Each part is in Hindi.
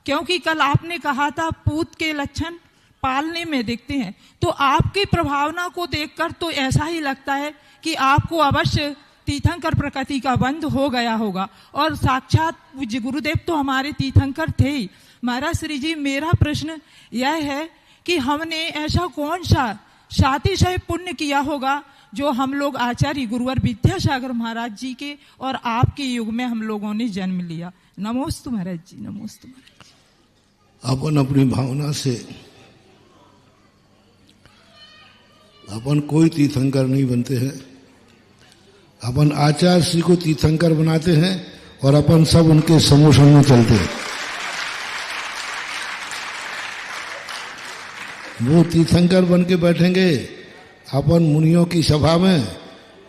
क्योंकि कल आपने कहा था पूत के लक्षण पालने में दिखते हैं, तो आपकी प्रभावना को देखकर तो ऐसा ही लगता है कि आपको अवश्य तीर्थंकर प्रकृति का बंध हो गया होगा। और साक्षात पूज्य गुरुदेव तो हमारे तीर्थंकर थे ही। महाराज श्री जी, मेरा प्रश्न यह है कि हमने ऐसा कौन सा सातिशय पुण्य किया होगा जो हम लोग आचार्य गुरुवर विद्यासागर महाराज जी के और आपके युग में हम लोगों ने जन्म लिया। नमोस्तु महाराज जी, नमोस्तु महाराज जी। अपन अपनी भावना से अपन कोई तीर्थंकर नहीं बनते हैं। अपन आचार्य श्री को तीर्थंकर बनाते हैं और अपन सब उनके समूह में चलते हैं। वो तीर्थंकर बन के बैठेंगे, अपन मुनियों की सभा में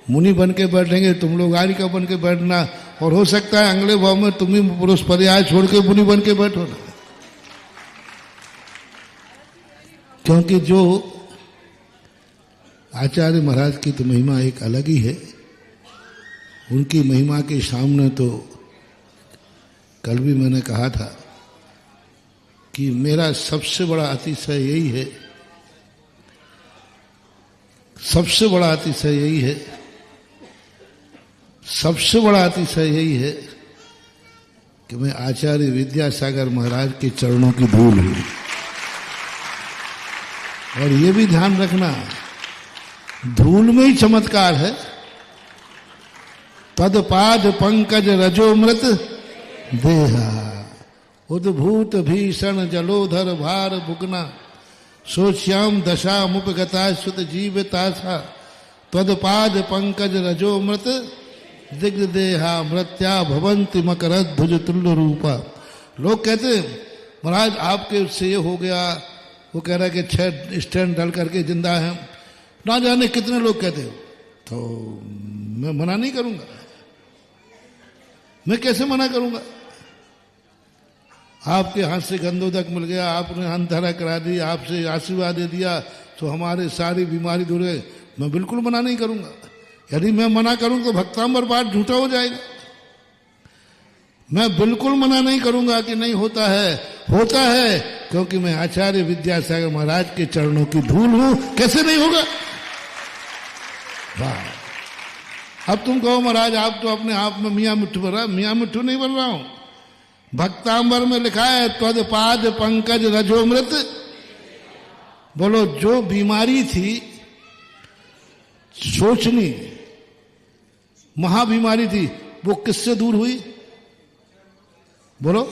मुनि बन के बैठेंगे, तुम लोग आर्य का बन के बैठना, और हो सकता है अगले भाव में तुम ही पुरुष पर्याय छोड़ के मुनि बन के बैठो ना। क्योंकि जो आचार्य महाराज की तो महिमा एक अलग ही है। उनकी महिमा के सामने तो कल भी मैंने कहा था कि मेरा सबसे बड़ा अतिशय यही है, सबसे बड़ा अतिशय यही है, सबसे बड़ा अतिशय यही है कि मैं आचार्य विद्यासागर महाराज के चरणों की धूल हूं। और ये भी ध्यान रखना, धूल में ही चमत्कार है। पदपाद पंकज रजोमृत देहा, उद्भूत भीषण जलोधर भार बुकना, सोच्याम दशा मुपगता सुत जीवतासा, तदपाद पंकज रजोमृत दिग्देहा, मृत्या भवंति मकरद भुज तुल्य रूपा। लोग कहते हैं महाराज आपके उससे ये हो गया, वो कह रहा है कि 6 स्टैंड डल करके जिंदा है, ना जाने कितने लोग कहते हो। तो मैं मना नहीं करूंगा, मैं कैसे मना करूंगा? आपके हाथ से गंधोदक मिल गया, आपने अंधरा करा दी, आपसे आशीर्वाद दे दिया तो हमारे सारी बीमारी दूर गई। मैं बिल्कुल मना नहीं करूंगा। यदि मैं मना करूं तो भक्तांबर पाठ झूठा हो जाएगा। मैं बिल्कुल मना नहीं करूंगा कि नहीं होता है, होता है, क्योंकि मैं आचार्य विद्यासागर महाराज के चरणों की धूल हूं। कैसे नहीं होगा? वाह! अब तुम कहो महाराज आप तो अपने आप में मियां मिट्ठू बन रहा। मियां मिट्ठू नहीं बन रहा हूं। भक्तांबर में लिखा है त्वदपाद पंकज रजोमृत। बोलो, जो बीमारी थी सोचनी, महाबीमारी थी, वो किससे दूर हुई? बोलो।